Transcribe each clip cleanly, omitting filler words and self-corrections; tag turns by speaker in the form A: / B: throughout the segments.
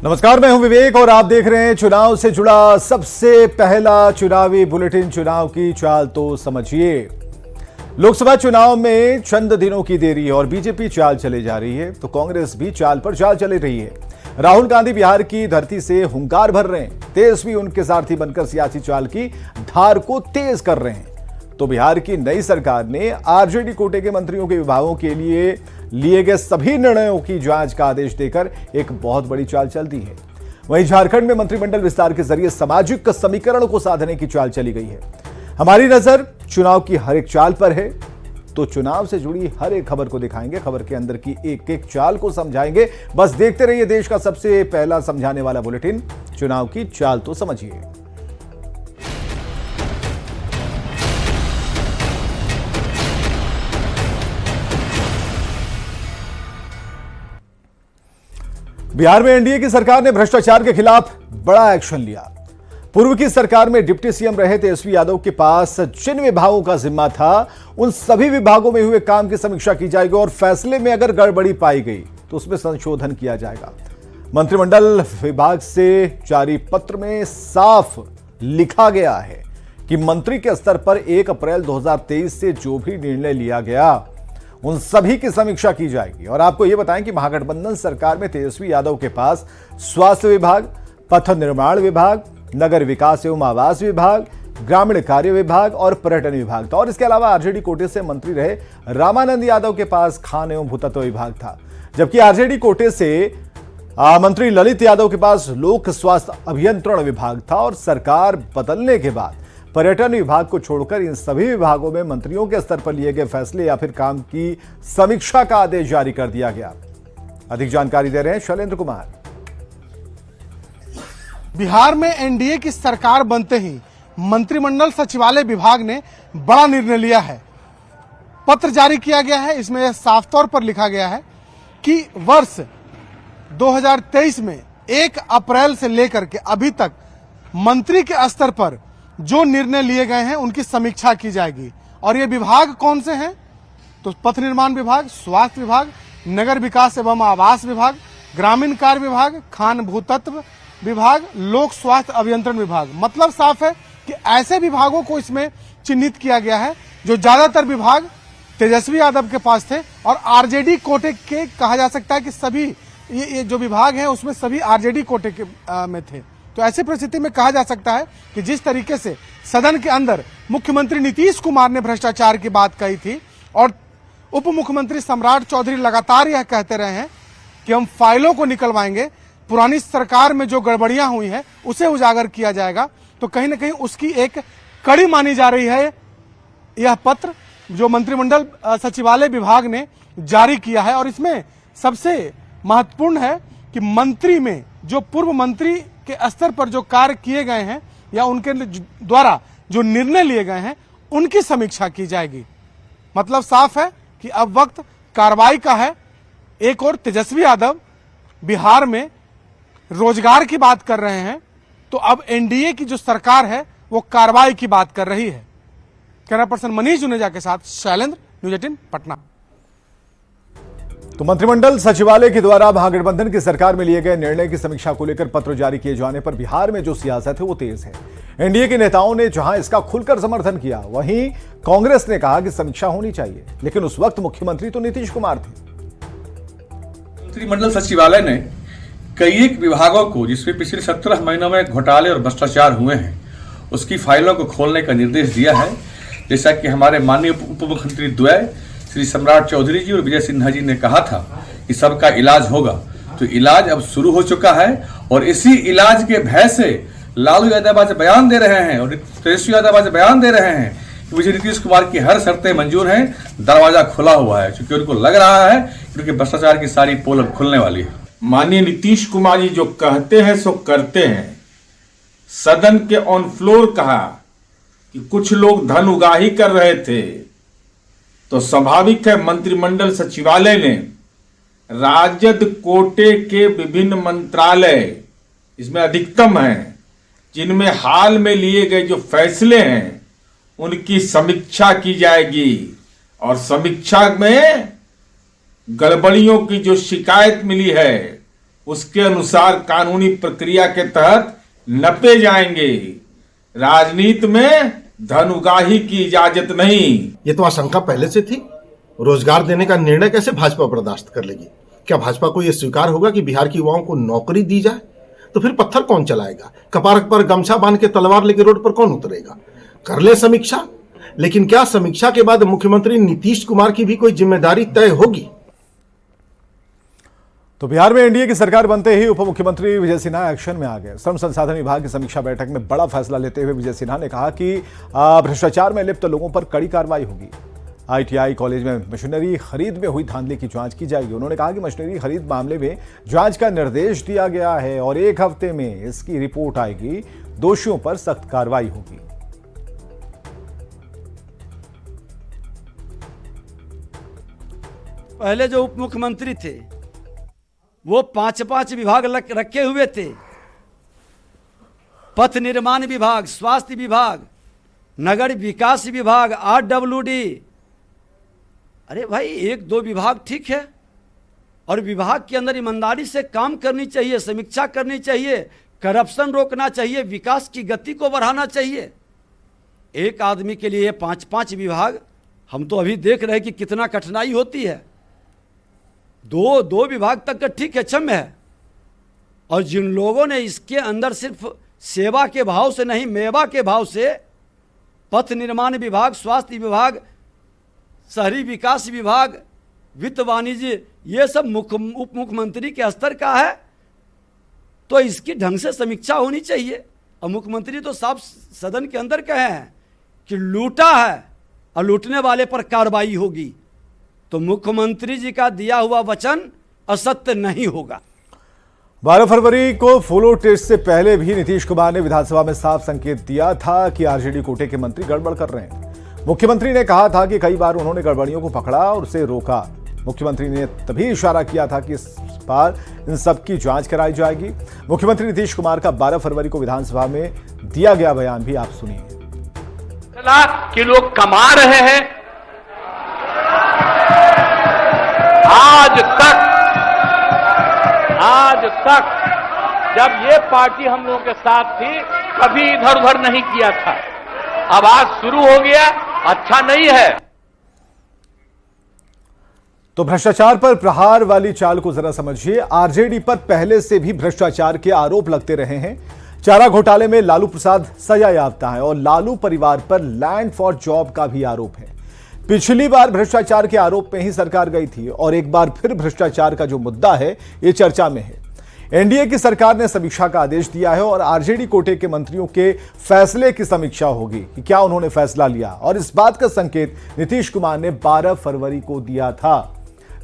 A: नमस्कार, मैं हूं विवेक और आप देख रहे हैं चुनाव से जुड़ा सबसे पहला चुनावी बुलेटिन। चुनाव की चाल तो समझिए। लोकसभा चुनाव में चंद दिनों की देरी है और बीजेपी चाल चले जा रही है तो कांग्रेस भी चाल पर चाल चली रही है। राहुल गांधी बिहार की धरती से हुंकार भर रहे हैं, तेजस्वी उनके सारथी बनकर सियासी चाल की धार को तेज कर रहे हैं। तो बिहार की नई सरकार ने आरजेडी कोटे के मंत्रियों के विभागों के लिए गए सभी निर्णयों की जांच का आदेश देकर एक बहुत बड़ी चाल चल दी है। वहीं झारखंड में मंत्रिमंडल विस्तार के जरिए सामाजिक समीकरण को साधने की चाल चली गई है। हमारी नजर चुनाव की हर एक चाल पर है, तो चुनाव से जुड़ी हर एक खबर को दिखाएंगे, खबर के अंदर की एक एक चाल को समझाएंगे। बस देखते रहिए देश का सबसे पहला समझाने वाला बुलेटिन, चुनाव की चाल तो समझिए। बिहार में एनडीए की सरकार ने भ्रष्टाचार के खिलाफ बड़ा एक्शन लिया। पूर्व की सरकार में डिप्टी सीएम रहे तेजस्वी यादव के पास जिन विभागों का जिम्मा था, उन सभी विभागों में हुए काम की समीक्षा की जाएगी और फैसले में अगर गड़बड़ी पाई गई तो उसमें संशोधन किया जाएगा। मंत्रिमंडल विभाग से जारी पत्र में साफ लिखा गया है कि मंत्री के स्तर पर 1 अप्रैल 2023 से जो भी निर्णय लिया गया उन सभी की समीक्षा की जाएगी। और आपको यह बताएं कि महागठबंधन सरकार में तेजस्वी यादव के पास स्वास्थ्य विभाग, पथ निर्माण विभाग, नगर विकास एवं आवास विभाग, ग्रामीण कार्य विभाग और पर्यटन विभाग था। और इसके अलावा आरजेडी कोटे से मंत्री रहे रामानंद यादव के पास खान एवं भूतत्व विभाग था, जबकि आरजेडी कोटे से मंत्री ललित यादव के पास लोक स्वास्थ्य अभियंत्रण विभाग था। और सरकार बदलने के बाद पर्यटन विभाग को छोड़कर इन सभी विभागों में मंत्रियों के स्तर पर लिए गए फैसले या फिर काम की समीक्षा का आदेश जारी कर दिया गया। अधिक जानकारी दे रहे हैं शैलेंद्र कुमार।
B: बिहार में एनडीए की सरकार बनते ही मंत्रिमंडल सचिवालय विभाग ने बड़ा निर्णय लिया है। पत्र जारी किया गया है, इसमें साफ तौर पर लिखा गया है कि वर्ष 2023 में 1 अप्रैल से लेकर के अभी तक मंत्री के स्तर पर जो निर्णय लिए गए हैं उनकी समीक्षा की जाएगी। और ये विभाग कौन से हैं? तो पथ निर्माण विभाग, स्वास्थ्य विभाग, नगर विकास एवं आवास विभाग, ग्रामीण कार्य विभाग, खान भूतत्व विभाग, लोक स्वास्थ्य अभियंत्रण विभाग। मतलब साफ है कि ऐसे विभागों को इसमें चिन्हित किया गया है जो ज्यादातर विभाग तेजस्वी यादव के पास थे और आरजेडी कोटे के कहा जा सकता है कि सभी ये जो विभाग है उसमें सभी आरजेडी कोटे के में थे। तो ऐसी परिस्थिति में कहा जा सकता है कि जिस तरीके से सदन के अंदर मुख्यमंत्री नीतीश कुमार ने भ्रष्टाचार की बात कही थी और उप मुख्यमंत्री सम्राट चौधरी लगातार यह कहते रहे हैं कि हम फाइलों को निकलवाएंगे, पुरानी सरकार में जो गड़बड़ियां हुई हैं उसे उजागर किया जाएगा, तो कहीं ना कहीं उसकी एक कड़ी मानी जा रही है यह पत्र जो मंत्रिमंडल सचिवालय विभाग ने जारी किया है। और इसमें सबसे महत्वपूर्ण है कि मंत्री में जो पूर्व मंत्री के स्तर पर जो कार्य किए गए हैं या उनके द्वारा जो निर्णय लिए गए हैं उनकी समीक्षा की जाएगी। मतलब साफ है कि अब वक्त कार्रवाई का है। एक और तेजस्वी यादव बिहार में रोजगार की बात कर रहे हैं, तो अब एनडीए की जो सरकार है वो कार्रवाई की बात कर रही है। कैमरा पर्सन मनीष जुनेजा के साथ शैलेंद्र, न्यूज 18 पटना।
A: तो मंत्रिमंडल सचिवालय के द्वारा महागठबंधन की सरकार में लिए गए निर्णय की समीक्षा को लेकर पत्र जारी किए जाने पर बिहार में जो सियासत है वो तेज है। एनडीए के नेताओं ने जहां इसका खुलकर समर्थन किया, वहीं कांग्रेस ने कहा कि समीक्षा होनी चाहिए, लेकिन उस वक्त मुख्यमंत्री तो नीतीश कुमार थे।
C: मंत्रिमंडल सचिवालय ने कई एक विभागों को जिसमें पिछले 17 महीनों में घोटाले और भ्रष्टाचार हुए हैं उसकी फाइलों को खोलने का निर्देश दिया है। जैसा कि हमारे माननीय उप मुख्यमंत्री द्वय श्री सम्राट चौधरी जी और विजय सिन्हा जी ने कहा था कि सबका इलाज होगा, तो इलाज अब शुरू हो चुका है। और इसी इलाज के भय से लालू यादव आज बयान दे रहे हैं और तेजस्वी यादव आज बयान दे रहे हैं कि मुझे नीतीश कुमार की हर शर्तें मंजूर हैं, दरवाजा खुला हुआ है, क्योंकि उनको लग रहा है कि उनके भ्रष्टाचार की सारी पोल अब खुलने वाली है।
D: माननीय नीतीश कुमार जी जो कहते हैं सो करते हैं। सदन के ऑन फ्लोर कहा कि कुछ लोग धन उगाही कर रहे थे, तो स्वाभाविक है मंत्रिमंडल सचिवालय ने राजद कोटे के विभिन्न मंत्रालय, इसमें अधिकतम हैं, जिनमें हाल में लिए गए जो फैसले हैं उनकी समीक्षा की जाएगी। और समीक्षा में गड़बड़ियों की जो शिकायत मिली है उसके अनुसार कानूनी प्रक्रिया के तहत नपे जाएंगे। राजनीति में धन उगाही की इजाजत नहीं।
E: ये तो आशंका पहले से थी। रोजगार देने का निर्णय कैसे भाजपा बर्दाश्त कर लेगी? क्या भाजपा को यह स्वीकार होगा कि बिहार के युवाओं को नौकरी दी जाए? तो फिर पत्थर कौन चलाएगा? कपार पर गमछा बांध के तलवार लेके रोड पर कौन उतरेगा? कर ले समीक्षा, लेकिन क्या समीक्षा के बाद मुख्यमंत्री नीतीश कुमार की भी कोई जिम्मेदारी तय होगी?
A: तो बिहार में एनडीए की सरकार बनते ही उप मुख्यमंत्री विजय सिन्हा एक्शन में आ गए। श्रम संसाधन विभाग की समीक्षा बैठक में बड़ा फैसला लेते हुए विजय सिन्हा ने कहा कि भ्रष्टाचार में लिप्त लोगों पर कड़ी कार्रवाई होगी। आईटीआई कॉलेज में मशीनरी खरीद में हुई धांधली की जांच की जाएगी। उन्होंने कहा कि मशीनरी खरीद मामले में जांच का निर्देश दिया गया है और 1 हफ्ते में इसकी रिपोर्ट आएगी। दोषियों पर सख्त कार्रवाई होगी।
F: पहले जो उप मुख्यमंत्री थे वो 5 विभाग रखे हुए थे। पथ निर्माण विभाग, स्वास्थ्य विभाग, नगर विकास विभाग, आरडब्ल्यूडी। अरे भाई 1-2 विभाग ठीक है, और विभाग के अंदर ईमानदारी से काम करनी चाहिए, समीक्षा करनी चाहिए, करप्शन रोकना चाहिए, विकास की गति को बढ़ाना चाहिए। एक आदमी के लिए 5 विभाग, हम तो अभी देख रहे हैं कि कितना कठिनाई होती है। दो विभाग तक का ठीक है, क्षम्य है। और जिन लोगों ने इसके अंदर सिर्फ सेवा के भाव से नहीं, मेवा के भाव से पथ निर्माण विभाग, स्वास्थ्य विभाग, शहरी विकास विभाग, वित्त वाणिज्य, ये सब उप मुख्यमंत्री के स्तर का है, तो इसकी ढंग से समीक्षा होनी चाहिए। और मुख्यमंत्री तो साफ सदन के अंदर कहे हैं कि लूटा है और लूटने वाले पर कार्रवाई होगी। तो मुख्यमंत्री जी का दिया हुआ वचन असत्य नहीं होगा।
A: 12 फरवरी को फ्लो टेस्ट से पहले भी नीतीश कुमार ने विधानसभा में साफ संकेत दिया था कि आरजेडी कोटे के मंत्री गड़बड़ कर रहे हैं। मुख्यमंत्री ने कहा था कि कई बार उन्होंने गड़बड़ियों को पकड़ा और उसे रोका। मुख्यमंत्री ने तभी इशारा किया था कि इस बार इन सब की जांच कराई जाएगी। मुख्यमंत्री नीतीश कुमार का 12 फरवरी को विधानसभा में दिया गया बयान भी आप सुनिए।
G: कि लोग कमा रहे हैं, आज तक जब ये पार्टी हम लोगों के साथ थी कभी इधर उधर नहीं किया था। अब आज शुरू हो गया, अच्छा नहीं है।
A: तो भ्रष्टाचार पर प्रहार वाली चाल को जरा समझिए। आरजेडी पर पहले से भी भ्रष्टाचार के आरोप लगते रहे हैं। चारा घोटाले में लालू प्रसाद सजा याफ्ता है और लालू परिवार पर लैंड फॉर जॉब का भी आरोप है। पिछली बार भ्रष्टाचार के आरोप में ही सरकार गई थी और एक बार फिर भ्रष्टाचार का जो मुद्दा है ये चर्चा में है। एनडीए की सरकार ने समीक्षा का आदेश दिया है और आरजेडी कोटे के मंत्रियों के फैसले की समीक्षा होगी कि क्या उन्होंने फैसला लिया, और इस बात का संकेत नीतीश कुमार ने 12 फरवरी को दिया था।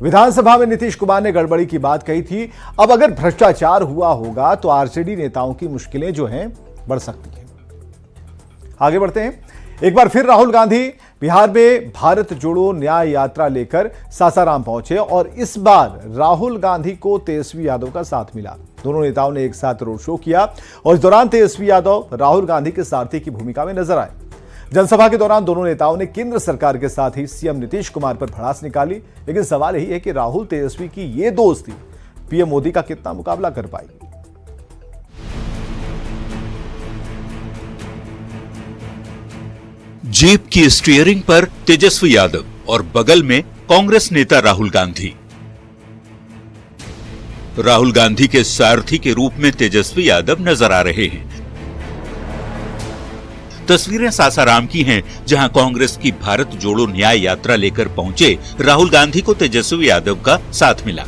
A: विधानसभा में नीतीश कुमार ने गड़बड़ी की बात कही थी। अब अगर भ्रष्टाचार हुआ होगा तो आरजेडी नेताओं की मुश्किलें जो हैं बढ़ सकती हैं। आगे बढ़ते हैं। एक बार फिर राहुल गांधी बिहार में भारत जोड़ो न्याय यात्रा लेकर सासाराम पहुंचे और इस बार राहुल गांधी को तेजस्वी यादव का साथ मिला। दोनों नेताओं ने एक साथ रोड शो किया और इस दौरान तेजस्वी यादव राहुल गांधी के सारथी की भूमिका में नजर आए। जनसभा के दौरान दोनों नेताओं ने केंद्र सरकार के साथ ही सीएम नीतीश कुमार पर भड़ास निकाली, लेकिन सवाल यही है कि राहुल तेजस्वी की ये दोस्ती पीएम मोदी का कितना मुकाबला कर पाएगी।
H: जीप की स्टीयरिंग पर तेजस्वी यादव और बगल में कांग्रेस नेता राहुल गांधी। राहुल गांधी के सारथी के रूप में तेजस्वी यादव नजर आ रहे हैं। तस्वीरें सासाराम की हैं, जहां कांग्रेस की भारत जोड़ो न्याय यात्रा लेकर पहुंचे राहुल गांधी को तेजस्वी यादव का साथ मिला।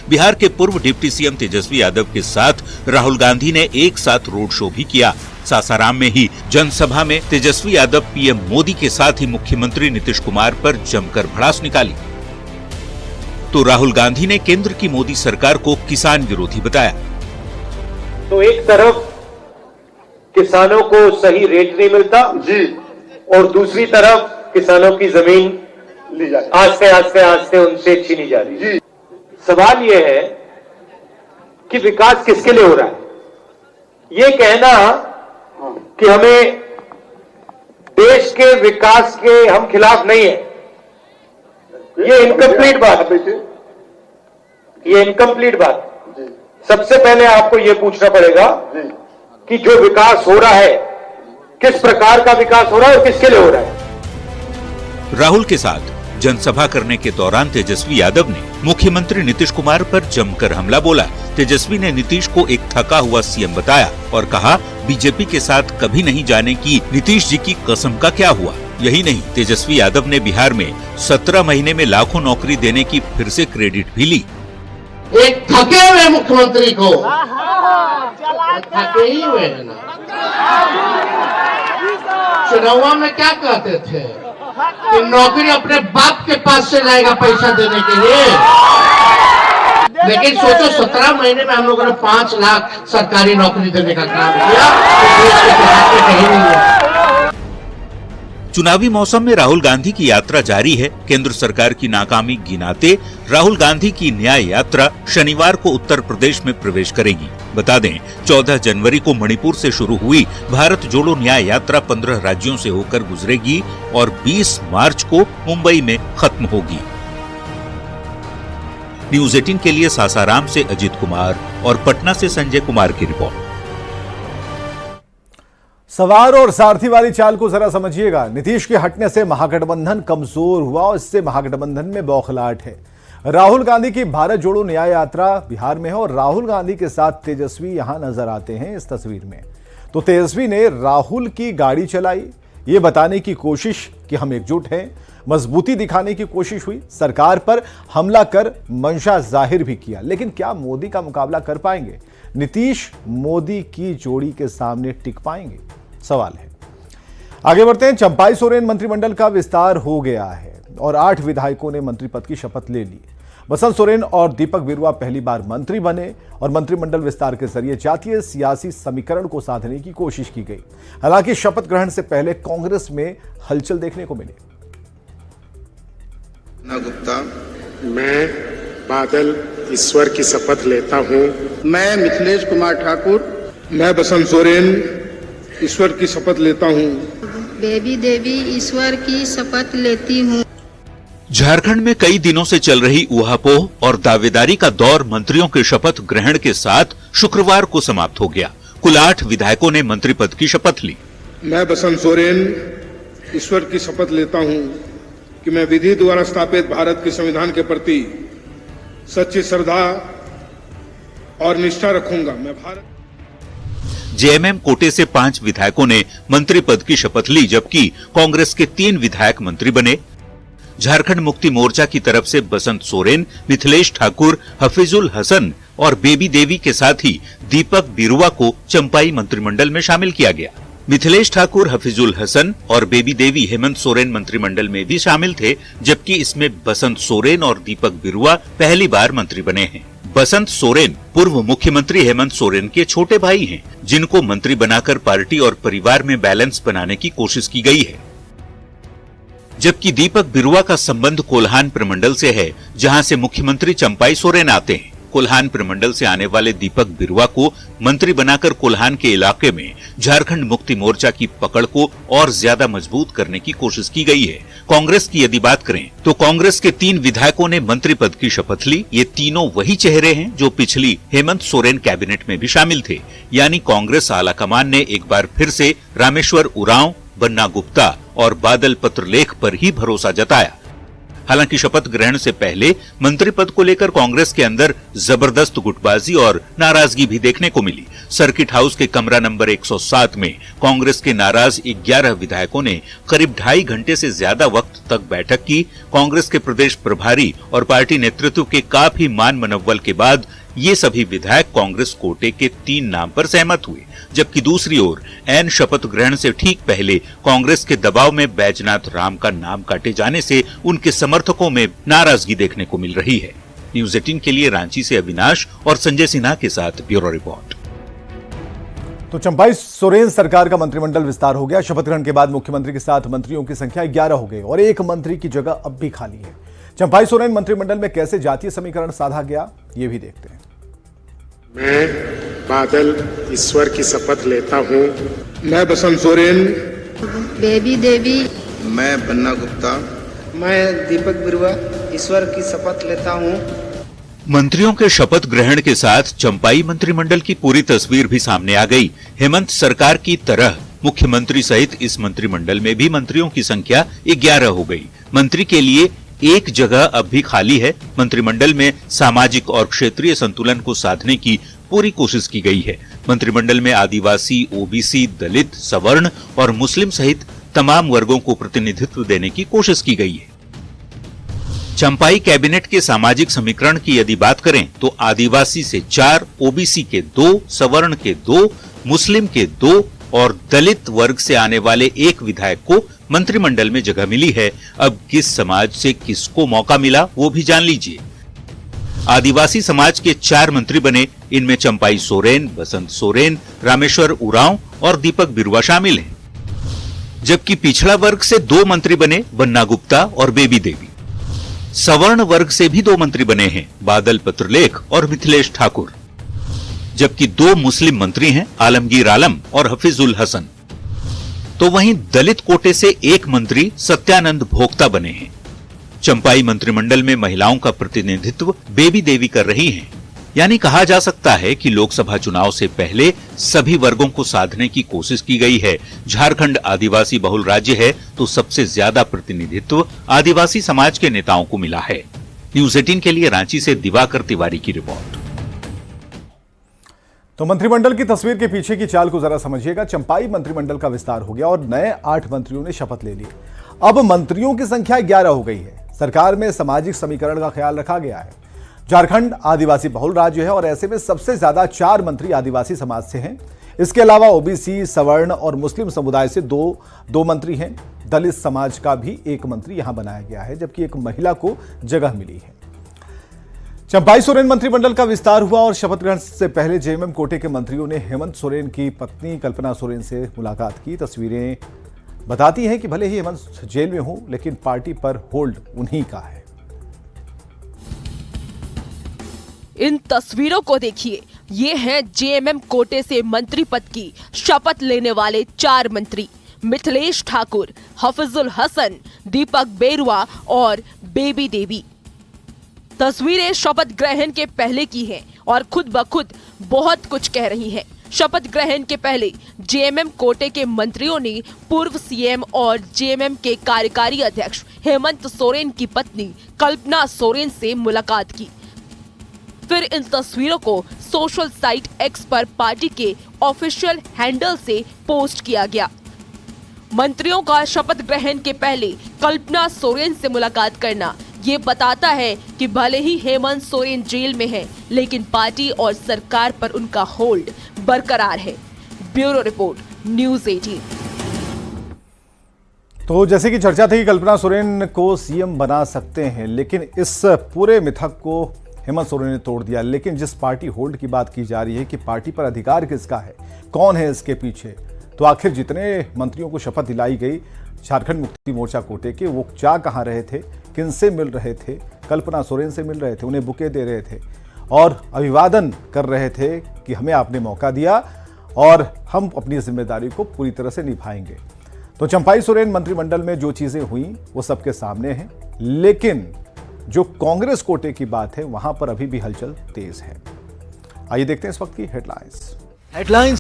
H: बिहार के पूर्व डिप्टी सीएम तेजस्वी यादव के साथ राहुल गांधी ने एक साथ रोड शो भी किया। सासाराम में ही जनसभा में तेजस्वी यादव पीएम मोदी के साथ ही मुख्यमंत्री नीतीश कुमार पर जमकर भड़ास निकाली। तो राहुल गांधी ने केंद्र की मोदी सरकार को किसान विरोधी बताया।
I: तो एक तरफ किसानों को सही रेट नहीं मिलता जी, और दूसरी तरफ किसानों की जमीन ली जाती, आस्ते उनसे छीनी जा रही है। सवाल यह है कि विकास किसके लिए हो रहा है? ये कहना कि हमें देश के विकास के हम खिलाफ नहीं है, ये इनकम्प्लीट बात है। ये इनकम्प्लीट बात। सबसे पहले आपको यह पूछना पड़ेगा कि जो विकास हो रहा है किस प्रकार का विकास हो रहा है और किसके लिए हो रहा है।
H: राहुल के साथ जनसभा करने के दौरान तेजस्वी यादव ने मुख्यमंत्री नीतीश कुमार पर जमकर हमला बोला। तेजस्वी ने नीतीश को एक थका हुआ सीएम बताया और कहा बीजेपी के साथ कभी नहीं जाने की नीतीश जी की कसम का क्या हुआ। यही नहीं, तेजस्वी यादव ने बिहार में 17 महीने में लाखों नौकरी देने की फिर से क्रेडिट भी ली।
J: एक थके हुए मुख्यमंत्री को थके ही हुए हैं ना। चुनाव में क्या कहते थे कि नौकरी अपने बाप के पास से लाएगा पैसा देने के लिए, लेकिन सोचो 17 महीने में हम लोगों ने 5 लाख सरकारी नौकरी देने का काम किया। कहीं नहीं है।
H: चुनावी मौसम में राहुल गांधी की यात्रा जारी है। केंद्र सरकार की नाकामी गिनाते राहुल गांधी की न्याय यात्रा शनिवार को उत्तर प्रदेश में प्रवेश करेगी। बता दें, 14 जनवरी को मणिपुर से शुरू हुई भारत जोड़ो न्याय यात्रा 15 राज्यों से होकर गुजरेगी और 20 मार्च को मुंबई में खत्म होगी। न्यूज़ 18 के लिए सासाराम से अजीत कुमार और पटना से संजय कुमार की रिपोर्ट।
A: सवार और सारथी वाली चाल को जरा समझिएगा। नीतीश के हटने से महागठबंधन कमजोर हुआ और इससे महागठबंधन में बौखलाहट है। राहुल गांधी की भारत जोड़ो न्याय यात्रा बिहार में है और राहुल गांधी के साथ तेजस्वी यहां नजर आते हैं इस तस्वीर में। तो तेजस्वी ने राहुल की गाड़ी चलाई, ये बताने की कोशिश कि हम एकजुट हैं, मजबूती दिखाने की कोशिश हुई, सरकार पर हमला कर मंशा जाहिर भी किया। लेकिन क्या मोदी का मुकाबला कर पाएंगे? नीतीश मोदी की जोड़ी के सामने टिक पाएंगे? सवाल है। आगे बढ़ते हैं। चंपाई सोरेन मंत्रिमंडल का विस्तार हो गया है और 8 विधायकों ने मंत्री पद की शपथ ले ली। बसंत सोरेन और दीपक बिरुआ पहली बार मंत्री बने और मंत्रिमंडल विस्तार के जरिए जातीय सियासी समीकरण को साधने की कोशिश की गई। हालांकि शपथ ग्रहण से पहले कांग्रेस में हलचल देखने को मिली।
K: गुप्ता, मैं बादल ईश्वर की शपथ लेता हूं। मैं मिथिलेश कुमार ठाकुर, मैं बसंत सोरेन ईश्वर की शपथ लेता हूं।
L: बेबी देवी ईश्वर की शपथ लेती हूं।
H: झारखंड में कई दिनों से चल रही ऊहापोह और दावेदारी का दौर मंत्रियों के शपथ ग्रहण के साथ शुक्रवार को समाप्त हो गया। कुल 8 विधायकों ने मंत्री पद की शपथ ली।
K: मैं बसंत सोरेन ईश्वर की शपथ लेता हूं कि मैं विधि द्वारा स्थापित भारत के संविधान के प्रति सच्ची श्रद्धा और निष्ठा रखूंगा। मैं भारत
H: जेएमएम कोटे से 5 विधायकों ने मंत्री पद की शपथ ली, जबकि कांग्रेस के 3 विधायक मंत्री बने। झारखंड मुक्ति मोर्चा की तरफ से बसंत सोरेन, मिथिलेश ठाकुर, हफीजुल हसन और बेबी देवी के साथ ही दीपक बिरुआ को चंपाई मंत्रिमंडल में शामिल किया गया। मिथिलेश ठाकुर, हफीजुल हसन और बेबी देवी हेमंत सोरेन मंत्रिमंडल में भी शामिल थे, जबकि इसमें बसंत सोरेन और दीपक बिरुआ पहली बार मंत्री बने हैं। बसंत सोरेन पूर्व मुख्यमंत्री हेमंत सोरेन के छोटे भाई हैं, जिनको मंत्री बनाकर पार्टी और परिवार में बैलेंस बनाने की कोशिश की गई है। जबकि दीपक बिरुआ का संबंध कोल्हान प्रमंडल से है, जहां से मुख्यमंत्री चंपाई सोरेन आते हैं। कोल्हान प्रमंडल से आने वाले दीपक बिरुआ को मंत्री बनाकर कोल्हान के इलाके में झारखंड मुक्ति मोर्चा की पकड़ को और ज्यादा मजबूत करने की कोशिश की गई है। कांग्रेस की यदि बात करें तो कांग्रेस के 3 विधायकों ने मंत्री पद की शपथ ली। ये तीनों वही चेहरे हैं जो पिछली हेमंत सोरेन कैबिनेट में भी शामिल थे। यानी कांग्रेस आलाकमान ने एक बार फिर से रामेश्वर उरांव, बन्ना गुप्ता और बादल पत्रलेख पर ही भरोसा जताया। हालांकि शपथ ग्रहण से पहले मंत्री पद को लेकर कांग्रेस के अंदर जबरदस्त गुटबाजी और नाराजगी भी देखने को मिली। सर्किट हाउस के कमरा नंबर 107 में कांग्रेस के नाराज 11 विधायकों ने करीब 2.5 घंटे से ज्यादा वक्त तक बैठक की। कांग्रेस के प्रदेश प्रभारी और पार्टी नेतृत्व के काफी मान मनव्वल के बाद ये सभी विधायक कांग्रेस कोटे के 3 नाम पर सहमत हुए, जबकि दूसरी ओर ऐन शपथ ग्रहण से ठीक पहले कांग्रेस के दबाव में बैजनाथ राम का नाम काटे जाने से उनके समर्थकों में नाराजगी देखने को मिल रही है। न्यूज़ 18 के लिए रांची से अविनाश और संजय सिन्हा के साथ ब्यूरो रिपोर्ट।
A: तो चंपाई सोरेन सरकार का मंत्रिमंडल विस्तार हो गया। शपथ ग्रहण के बाद मुख्यमंत्री के साथ मंत्रियों की संख्या 11 हो गई और एक मंत्री की जगह अब भी खाली है। चंपाई सोरेन मंत्रिमंडल में कैसे जातीय समीकरण साधा गया, ये भी देखते हैं।
K: मैं बादल ईश्वर की शपथ लेता हूं। मैं बसंत सोरेन,
L: बेबी देवी,
K: मैं बन्ना गुप्ता,
M: मैं दीपक बिरुआ ईश्वर की शपथ लेता हूं।
H: मंत्रियों के शपथ ग्रहण के साथ चंपाई मंत्रिमंडल की पूरी तस्वीर भी सामने आ गई। हेमंत सरकार की तरह मुख्यमंत्री सहित इस मंत्रिमंडल में भी मंत्रियों की संख्या 11 हो गई। मंत्री के लिए एक जगह अब भी खाली है। मंत्रिमंडल में सामाजिक और क्षेत्रीय संतुलन को साधने की पूरी कोशिश की गई है। मंत्रिमंडल में आदिवासी, ओबीसी, दलित, सवर्ण और मुस्लिम सहित तमाम वर्गों को प्रतिनिधित्व देने की कोशिश की गई है। चंपाई कैबिनेट के सामाजिक समीकरण की यदि बात करें तो आदिवासी से 4, ओबीसी के 2, सवर्ण के 2, मुस्लिम के 2 और दलित वर्ग से आने वाले एक विधायक को मंत्रिमंडल में जगह मिली है। अब किस समाज से किसको मौका मिला वो भी जान लीजिए। आदिवासी समाज के 4 मंत्री बने। इनमें चंपाई सोरेन, बसंत सोरेन, रामेश्वर उरांव और दीपक बिरुवा शामिल हैं। जबकि पिछड़ा वर्ग से 2 मंत्री बने, बन्ना गुप्ता और बेबी देवी। सवर्ण वर्ग से भी 2 मंत्री बने हैं, बादल पत्रलेख और मिथिलेश ठाकुर। जबकि 2 मुस्लिम मंत्री हैं, आलमगीर आलम और हफीजुल हसन। तो वहीं दलित कोटे से 1 मंत्री सत्यानंद भोक्ता बने हैं। चंपाई मंत्रिमंडल में महिलाओं का प्रतिनिधित्व बेबी देवी कर रही हैं। यानी कहा जा सकता है कि लोकसभा चुनाव से पहले सभी वर्गों को साधने की कोशिश की गई है। झारखंड आदिवासी बहुल राज्य है तो सबसे ज्यादा प्रतिनिधित्व आदिवासी समाज के नेताओं को मिला है। न्यूज़ 18 के लिए रांची से दिवाकर तिवारी की रिपोर्ट।
A: तो मंत्रिमंडल की तस्वीर के पीछे की चाल को जरा समझिएगा। चंपाई मंत्रिमंडल का विस्तार हो गया और नए 8 मंत्रियों ने शपथ ले ली। अब मंत्रियों की संख्या 11 हो गई है। सरकार में सामाजिक समीकरण का ख्याल रखा गया है। झारखंड आदिवासी बहुल राज्य है और ऐसे में सबसे ज्यादा 4 मंत्री आदिवासी समाज से हैं। इसके अलावा ओबीसी, सवर्ण और मुस्लिम समुदाय से दो मंत्री हैं। दलित समाज का भी 1 मंत्री यहां बनाया गया है, जबकि 1 महिला को जगह मिली है। चंपाई सोरेन मंत्रिमंडल का विस्तार हुआ और शपथ ग्रहण से पहले जेएमएम कोटे के मंत्रियों ने हेमंत सोरेन की पत्नी कल्पना सोरेन से मुलाकात की। तस्वीरें बताती हैं कि भले ही हेमंत जेल में हो, लेकिन पार्टी पर होल्ड उन्हीं का है।
M: इन तस्वीरों को देखिए, ये हैं जेएमएम कोटे से मंत्री पद की शपथ लेने वाले 4 मंत्री, मिथिलेश ठाकुर, हफीजुल हसन, दीपक बिरुवा और बेबी देवी। तस्वीरें शपथ ग्रहण के पहले की हैं और खुद ब खुद बहुत कुछ कह रही हैं। शपथ ग्रहण के पहले जेएमएम कोटे के मंत्रियों ने पूर्व सीएम और जेएमएम के कार्यकारी अध्यक्ष हेमंत सोरेन की पत्नी कल्पना सोरेन से मुलाकात की। फिर इन तस्वीरों को सोशल साइट एक्स पर पार्टी के ऑफिशियल हैंडल से पोस्ट किया गया। मंत्रियों का शपथ ग्रहण के पहले कल्पना सोरेन से मुलाकात करना ये बताता है कि भले ही हेमंत सोरेन जेल में है, लेकिन पार्टी और सरकार पर उनका होल्ड बरकरार है। Bureau report, news 18।
A: तो जैसे कि चर्चा थी, कल्पना सोरेन को सीएम बना सकते हैं, लेकिन इस पूरे मिथक को हेमंत सोरेन ने तोड़ दिया। लेकिन जिस पार्टी होल्ड की बात की जा रही है कि पार्टी पर अधिकार किसका है, कौन है इसके पीछे, तो आखिर जितने मंत्रियों को शपथ दिलाई गई झारखंड मुक्ति मोर्चा कोटे के, वो जा कहाँ रहे थे, किनसे मिल रहे थे? कल्पना सोरेन से मिल रहे थे, उन्हें बुके दे रहे थे और अभिवादन कर रहे थे कि हमें आपने मौका दिया और हम अपनी जिम्मेदारी को पूरी तरह से निभाएंगे। तो चंपाई सोरेन मंत्रिमंडल में जो चीजें हुई वो सबके सामने हैं, लेकिन जो कांग्रेस कोटे की बात है वहां पर अभी भी हलचल तेज है। आइए देखते हैं इस वक्त की हेडलाइंस।